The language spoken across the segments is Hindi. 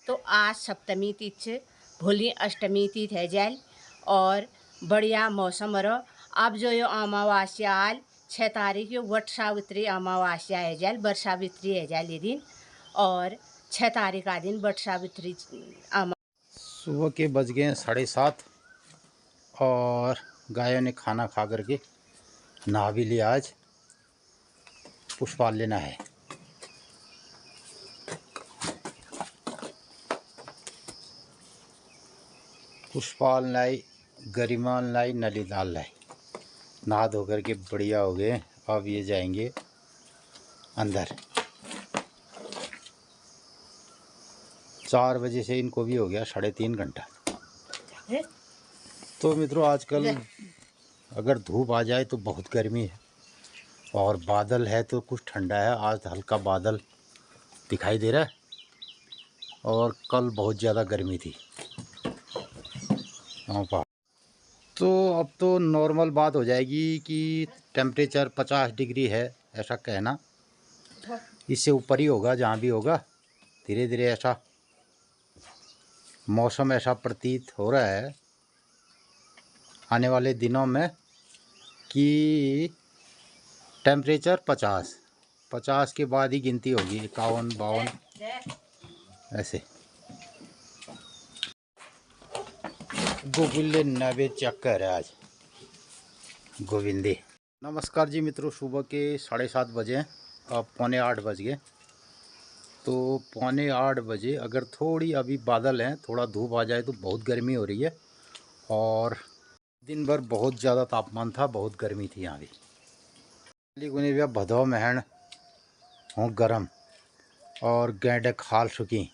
तो आज सप्तमी तिथि भोली अष्टमी तिथि है जाल और बढ़िया मौसम रहो। अब जो यो अमावस्या आल 6 तारीख यो वट सावित्री अमावस्या है जाल, वर सावित्री है जाल ये दिन, और 6 तारीख का दिन वट सावित्री सुबह के बज गए 7:30 और गायों ने खाना खा करके नहा भी लिया। आज पुष्पाल लेना है। पुष्पाल लाई, गरिमाल लाई, नलीलाल लाई। नहा धो करके बढ़िया हो गए। अब ये जाएंगे अंदर। 4 बजे से इनको भी हो गया 3.5 घंटा। तो मित्रों, आजकल अगर धूप आ जाए तो बहुत गर्मी है और बादल है तो कुछ ठंडा है। आज हल्का बादल दिखाई दे रहा है और कल बहुत ज़्यादा गर्मी थी। तो अब तो नॉर्मल बात हो जाएगी कि टेम्परेचर 50 डिग्री है, ऐसा कहना। इससे ऊपर ही होगा जहाँ भी होगा। धीरे धीरे ऐसा मौसम ऐसा प्रतीत हो रहा है आने वाले दिनों में कि टेम्परेचर 50 के बाद ही गिनती होगी। 51, 52 ऐसे। गोविंदे नवे चक्कर है आज। गोविंदे। नमस्कार जी मित्रों, सुबह के 7:30 बजे हैं। अब 7:45 बज गए। तो 7:45 बजे अगर थोड़ी अभी बादल हैं, थोड़ा धूप आ जाए तो बहुत गर्मी हो रही है। और दिन भर बहुत ज़्यादा तापमान था, बहुत गर्मी थी यहाँ भी। गुने भदो महन हूँ गर्म और गैंडे खाल सुखी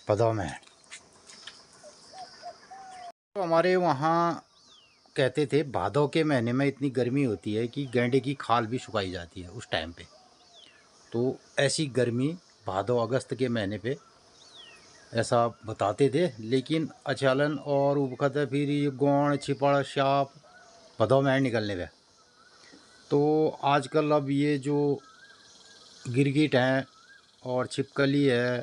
भदो महन। तो हमारे वहाँ कहते थे भादों के महीने में इतनी गर्मी होती है कि गैंडे की खाल भी सुखाई जाती है उस टाइम पे। तो ऐसी गर्मी भादों अगस्त के महीने पे ऐसा बताते थे। लेकिन अचालन और उबखत फिर ये गोंड छिपड़ शाप भदों में निकलने पे। तो आजकल अब ये जो गिरगिट हैं और छिपकली है,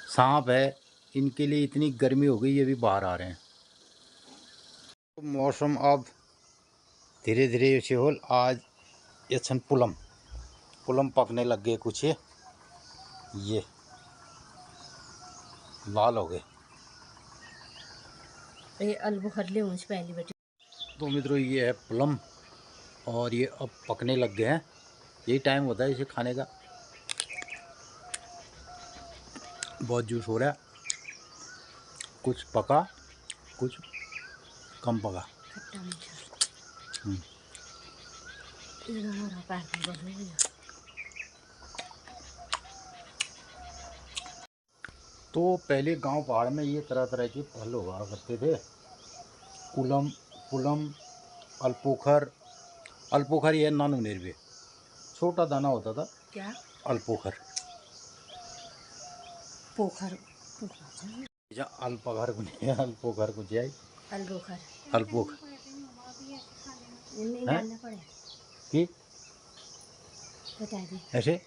सांप है, इनके लिए इतनी गर्मी हो गई, ये भी बाहर आ रहे हैं। तो मौसम अब धीरे धीरे ऐसे हो। आज ये छन पुलम पकने लग गए कुछ। ये लाल हो गए। ये अलबो खरले ऊंच पहली बेटी। तो मित्रों, ये है पुलम और ये अब पकने लग गए हैं। यही टाइम होता है इसे खाने का। बहुत जूस हो रहा है, कुछ पका कुछ कम पका। तो पहले गांव पहाड़ में ये तरह तरह के फल हुआ करते थे। पुलम, अल्पोखर ये नानू निर्वे छोटा दाना होता था। क्या अल्पोखर पोखर अल्पघर को नहीं, अल्पोखर को जाए अलबोखर अल्पोखर नहीं डालना पड़े कि बता दे। ऐसे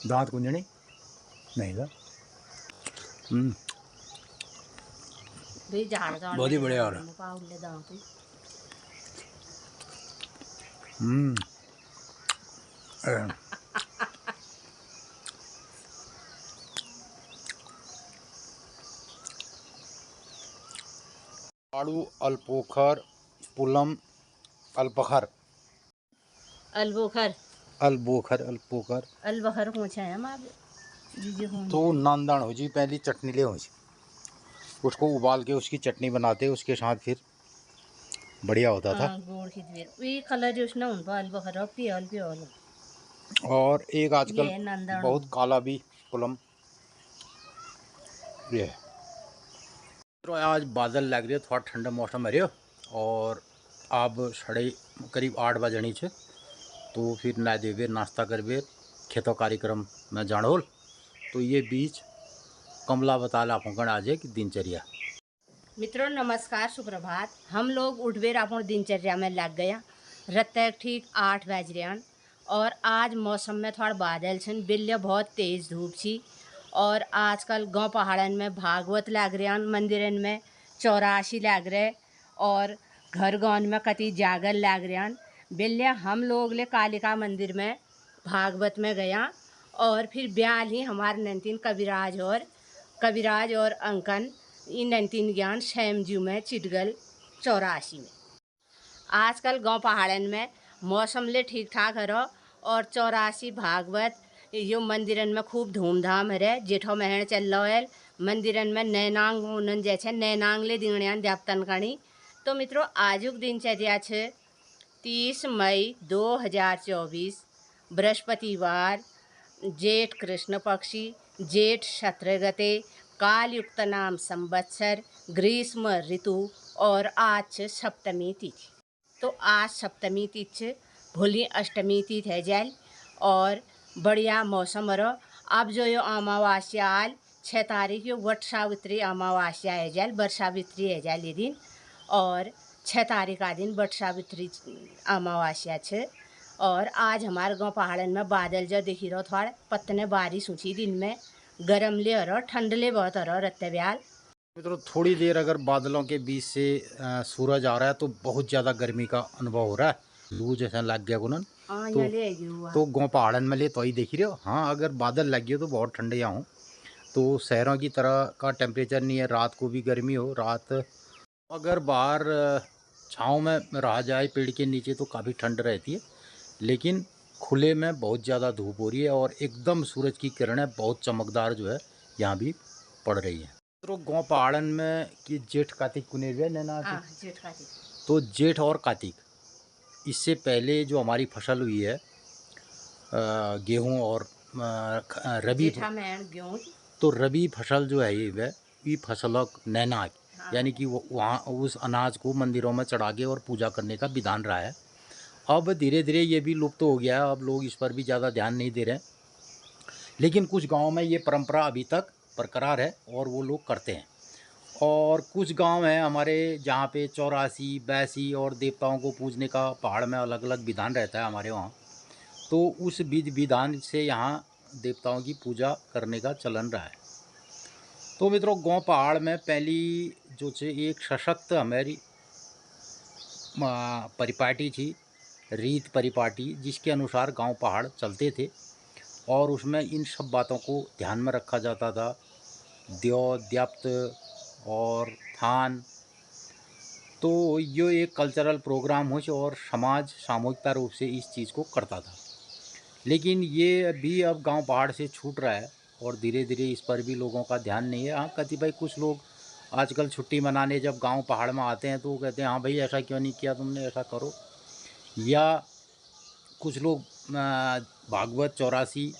दांत कुंजनी नहीं था। बहुत ही बढ़िया हो रहा है। आड़ू, अल्पोखर, पुलम, अल्पखर, अलबोखर पूछा है हमारे जीजी को। तो नांदान हो जी, पहली चटनी ले हो जी, उसको उबाल के उसकी चटनी बनाते, उसके साथ फिर बढ़िया होता था। गोड़ की फिर वी कलर जो उसने उन पर अलबोखर पियल और एक आजकल बहुत काला भी पुलम ये है। तो आज बादल लग रही है, थोड़ा ठंडा मौसम है और अब करीब 8 बजनी छे। तो फिर ना देवे नाश्ता करवे खेतों कार्यक्रम में जान। तो ये बीच कमला बताला फंकण आज की दिनचर्या। मित्रों नमस्कार, सुप्रभात। हम लोग उठबेर अपन दिनचर्या में लग गया। रत ठीक 8 बज रहे हैं और आज मौसम में थोड़ा बादल छन, बिल्ले बहुत तेज धूप छी। और आजकल गांव पहाड़न में भागवत लाग रहे मंदिरन में, चौरासी लाग रहे, और घर गांव में कति जागर लाग रहे बिल्ले। हम लोग ले कालिका मंदिर में भागवत में गया, और फिर ब्याल ही हमारे नंतिन कविराज और अंकन इन नंतिन ज्ञान शैमजू में चिटगल 84 में। आजकल गांव पहाड़न में मौसम ले ठीक ठाक हरो, और 84 भागवत यो मंदिरन में खूब धूमधाम हरे। जेठो महण चल रहा है मंदिरन में नैनांग उनन जैसे नैनांग ले दिंगणियान देवतन कणी। तो मित्रों आजुक दिनचर्या छे 30 मई 2024 बृहस्पतिवार, जेठ कृष्ण पक्षी, जेठ 17 गते, कालयुक्त नाम संवत्सर, ग्रीष्म ऋतु, और आज छे सप्तमी तिथि। तो आज सप्तमी तिथि छे, भोली अष्टमी तिथि है जाल, और बढ़िया मौसम रहो। अब जो यो अमावस्या आल 6 तारीख यो वट सावित्री अमावस्या है जाल, वर सावित्री है जाल ये दिन, और 6 तारीख का दिन वट सावित्री अमावस्या छे। और आज हमारे गांव पहाड़न में बादल जो दिखी रहो, थोड़ा पत्तने बारिश ऊँची दिन में, गरम ले रहो, ठंड ले बहुत रहो रत्ते ब्याल। मित्रों थोड़ी देर अगर बादलों के बीच से सूरज आ रहा है तो बहुत ज़्यादा गर्मी का अनुभव हो रहा है। लू जैसा लग गया गुनन तो गाँव पहाड़न में ले तो ही देख रहे हो। हाँ अगर बादल लग गए तो बहुत ठंडे यहाँ हो, तो शहरों की तरह का टेम्परेचर नहीं है। रात को भी गर्मी हो, रात अगर बाहर छाँव में रहा जाए पेड़ के नीचे तो काफ़ी ठंड रहती है, लेकिन खुले में बहुत ज़्यादा धूप हो रही है और एकदम सूरज की किरणें बहुत चमकदार जो है यहाँ भी पड़ रही है। तो गाँव पहाड़न में कि जेठ कार्तिक कुनेर नैना जेठ कार्तिक, तो जेठ और कार्तिक इससे पहले जो हमारी फसल हुई है गेहूँ और रबी, तो रबी फसल जो है ये फसलों नैनाक, यानी कि वो वहाँ उस अनाज को मंदिरों में चढ़ा के और पूजा करने का विधान रहा है। अब धीरे धीरे ये भी लुप्त हो गया है, अब लोग इस पर भी ज़्यादा ध्यान नहीं दे रहे, लेकिन कुछ गाँव में ये परंपरा अभी तक बरकरार है और वो लोग करते हैं। और कुछ गांव हैं हमारे जहाँ पे 84, 82 और देवताओं को पूजने का पहाड़ में अलग अलग विधान रहता है हमारे वहाँ, तो उस विधि विधान से यहाँ देवताओं की पूजा करने का चलन रहा है। तो मित्रों गांव पहाड़ में पहली जो छे एक सशक्त हमारी परिपाटी थी, रीत परिपाटी, जिसके अनुसार गांव पहाड़ चलते थे और उसमें इन सब बातों को ध्यान में रखा जाता था। द्यो द्याप्त और थान, तो यो एक कल्चरल प्रोग्राम हो और समाज सामूहिकता रूप से इस चीज़ को करता था। लेकिन ये भी अब गांव पहाड़ से छूट रहा है और धीरे धीरे इस पर भी लोगों का ध्यान नहीं है। हाँ कतिपय कुछ लोग आजकल छुट्टी मनाने जब गांव पहाड़ में आते हैं तो वो कहते हैं हाँ भाई ऐसा क्यों नहीं किया तुमने, ऐसा करो। या कुछ लोग भागवत 84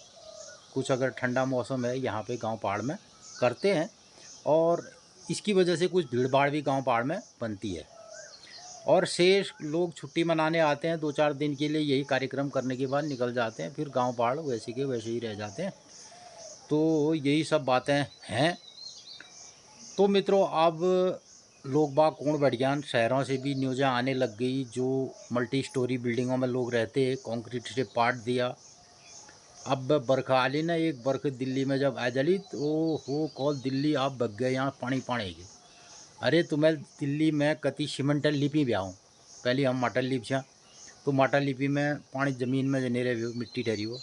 कुछ अगर ठंडा मौसम है यहाँ पे गांव पहाड़ में करते हैं, और इसकी वजह से कुछ भीड़ भाड़ भी गांव पहाड़ में बनती है। और शेष लोग छुट्टी मनाने आते हैं 2-4 दिन के लिए, यही कार्यक्रम करने के बाद निकल जाते हैं, फिर गांव पहाड़ वैसे के वैसे ही रह जाते हैं। तो यही सब बातें हैं। तो मित्रों अब लोग बाग कौन बढ़ गया, शहरों से भी न्यूज़ें आने लग गई। जो मल्टी स्टोरी बिल्डिंगों में लोग रहते हैं कंक्रीट से पाट दिया। अब बरखा आली ना, एक बरख दिल्ली में जब आ जली तो हो कॉल दिल्ली आप बग गए, यहाँ पानी पानी के। अरे तुम्हें दिल्ली में कति सीमेंटल लिपि ब्याऊँ, पहले हम माटल लिप छा, तो माटल लिपि में पानी ज़मीन में जने रहे मिट्टी ठहरी हो,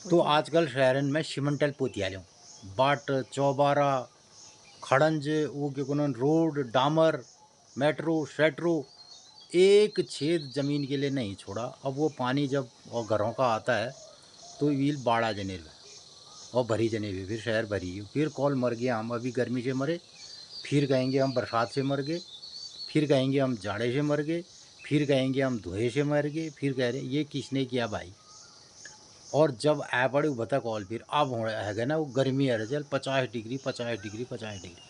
तो आजकल शहरन में सीमेंटल पोतिया लो, बाट चौबारा खड़ंज वो के कोन रोड डामर मेट्रो शेट्रो, एक छेद ज़मीन के लिए नहीं छोड़ा। अब वो पानी जब और घरों का आता है तो व्हील बाड़ा जने और भरी जने भी, फिर शहर भरी, फिर कॉल मर गया हम अभी गर्मी से मरे, फिर कहेंगे हम बरसात से मर गए, फिर कहेंगे हम जाड़े से मर गए, फिर कहेंगे हम धुएँ से मर गए, फिर कह रहे ये किसने किया भाई। और जब आ पड़े बता कॉल फिर अब है ना वो गर्मी है चल 50 डिग्री 50 डिग्री 50 डिग्री।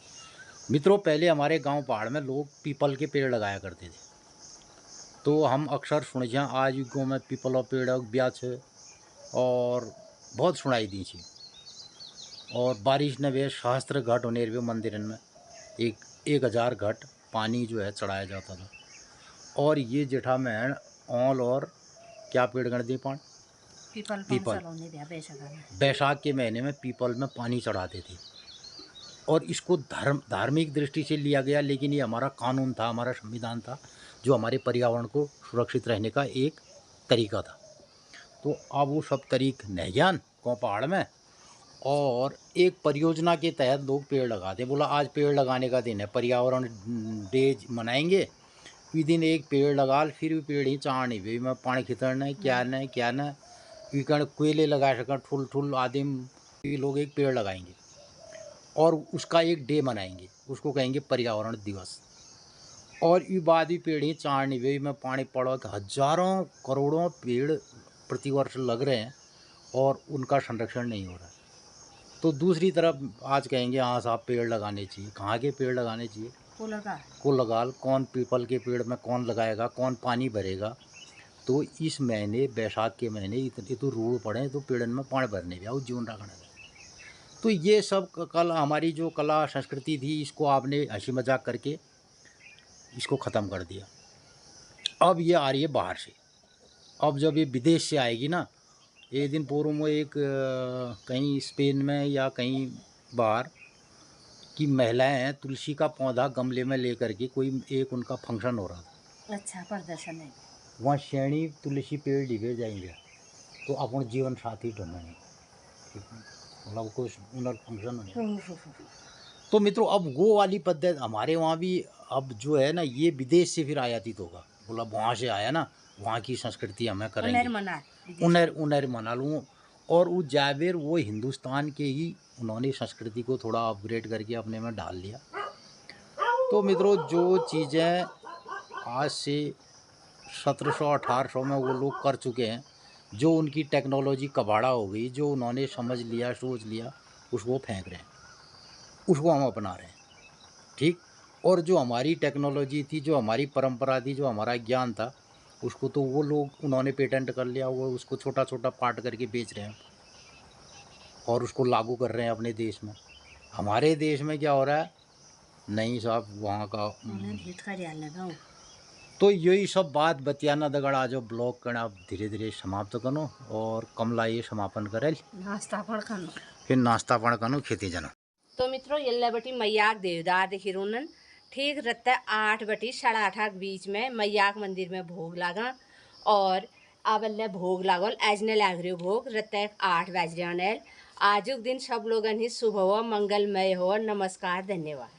मित्रों पहले हमारे गांव पहाड़ में लोग पीपल के पेड़ लगाया करते थे, तो हम अक्सर सुने छे आज युगों में पीपल पेड़ ब्याह छे और बहुत सुनाई दी थी। और बारिश ने वे सहस्त्र घाट होने वे मंदिर में 1000 घट पानी जो है चढ़ाया जाता था। और ये जेठा महन औल और क्या पेड़ गण दी पान? People people. पंचल दिया बेसगा में। बैसाख के महीने में पीपल में पानी चढ़ाते थे और इसको धार्मिक दृष्टि से लिया गया, लेकिन ये हमारा कानून था, हमारा संविधान था, जो हमारे पर्यावरण को सुरक्षित रहने का एक तरीका था। तो अब वो सब तरीक नहीं ज्ञान को पहाड़ में, और एक परियोजना के तहत लोग पेड़ लगाते। बोला आज पेड़ लगाने का दिन है, पर्यावरण डे मनाएंगे, इस दिन एक पेड़ लगा, फिर भी पेड़ ही चाड़नी भाई मैं पानी खितरना है क्या न इकण कोयले लगा सकें ठुल ठुल आदिम, लोग एक पेड़ लगाएंगे और उसका एक डे मनाएंगे, उसको कहेंगे पर्यावरण दिवस। और ये बाद भी पेड़ ही चाड़नी भाई में पानी पड़ो कि हजारों करोड़ों पेड़ प्रतिवर्ष लग रहे हैं और उनका संरक्षण नहीं हो रहा है। तो दूसरी तरफ आज कहेंगे हाँ साहब पेड़ लगाने चाहिए। कहाँ के पेड़ लगाने चाहिए? को लगा, कौन पीपल के पेड़ में कौन लगाएगा, कौन पानी भरेगा? तो इस महीने बैसाख के महीने इतने तो रूढ़ पड़े तो पेड़न में पानी भरने भी आओ जीवन रखना है। तो ये सब कला, हमारी जो कला संस्कृति थी, इसको आपने हंसी मजाक करके इसको ख़त्म कर दिया। अब ये आ रही है बाहर से। अब जब ये विदेश से आएगी ना, एक दिन पूर्व में एक कहीं स्पेन में या कहीं बाहर की महिलाएं तुलसी का पौधा गमले में लेकर के, कोई एक उनका फंक्शन हो रहा था, अच्छा प्रदर्शन है, वहाँ श्रेणी तुलसी पेड़ लिखे जाएंगे तो अपन जीवन साथी ढूंढेंगे, मतलब कुछ उनर फंक्शन हो। तो मित्रों अब वो वाली पद्धति हमारे वहाँ भी अब जो है ना, ये विदेश से फिर आयातित होगा। बोला वहाँ से आया ना, वहाँ की संस्कृति हमें करेंगे, उनर मना लूँ। और वो जावेर वो हिंदुस्तान के ही उन्होंने संस्कृति को थोड़ा अपग्रेड करके अपने में डाल लिया। तो मित्रों जो चीज़ें आज से 1700-1800 में वो लोग कर चुके हैं, जो उनकी टेक्नोलॉजी कबाड़ा हो गई, जो उन्होंने समझ लिया सोच लिया, उसको फेंक रहे हैं, उसको हम अपना रहे हैं, ठीक। और जो हमारी टेक्नोलॉजी थी, जो हमारी परंपरा थी, जो हमारा ज्ञान था, उसको तो वो लोग उन्होंने पेटेंट कर लिया, वो उसको छोटा छोटा पार्ट करके बेच रहे हैं और उसको लागू कर रहे हैं अपने देश में। हमारे देश में क्या हो रहा है? नहीं साहब वहाँ का तो यही सब बात बतियाना दगड़ आज ब्लॉग करना आप धीरे धीरे समाप्त करो और कमला ये समापन करे नाश्ता पण खानो, फिर नाश्ता पण करो खेती जना। तो मित्रों ये बटी मैयाक देवदार देखी रोनन ठीक रत्ते 8 बटी 8:30 के बीच में मैयाक मंदिर में भोग लागा और आवल्ले भोग लागल आजने लाग रहे भोग रत्ते 8 बज रहे। आजुक दिन सब लोगन ही शुभ हो, मंगलमय हो। नमस्कार, धन्यवाद।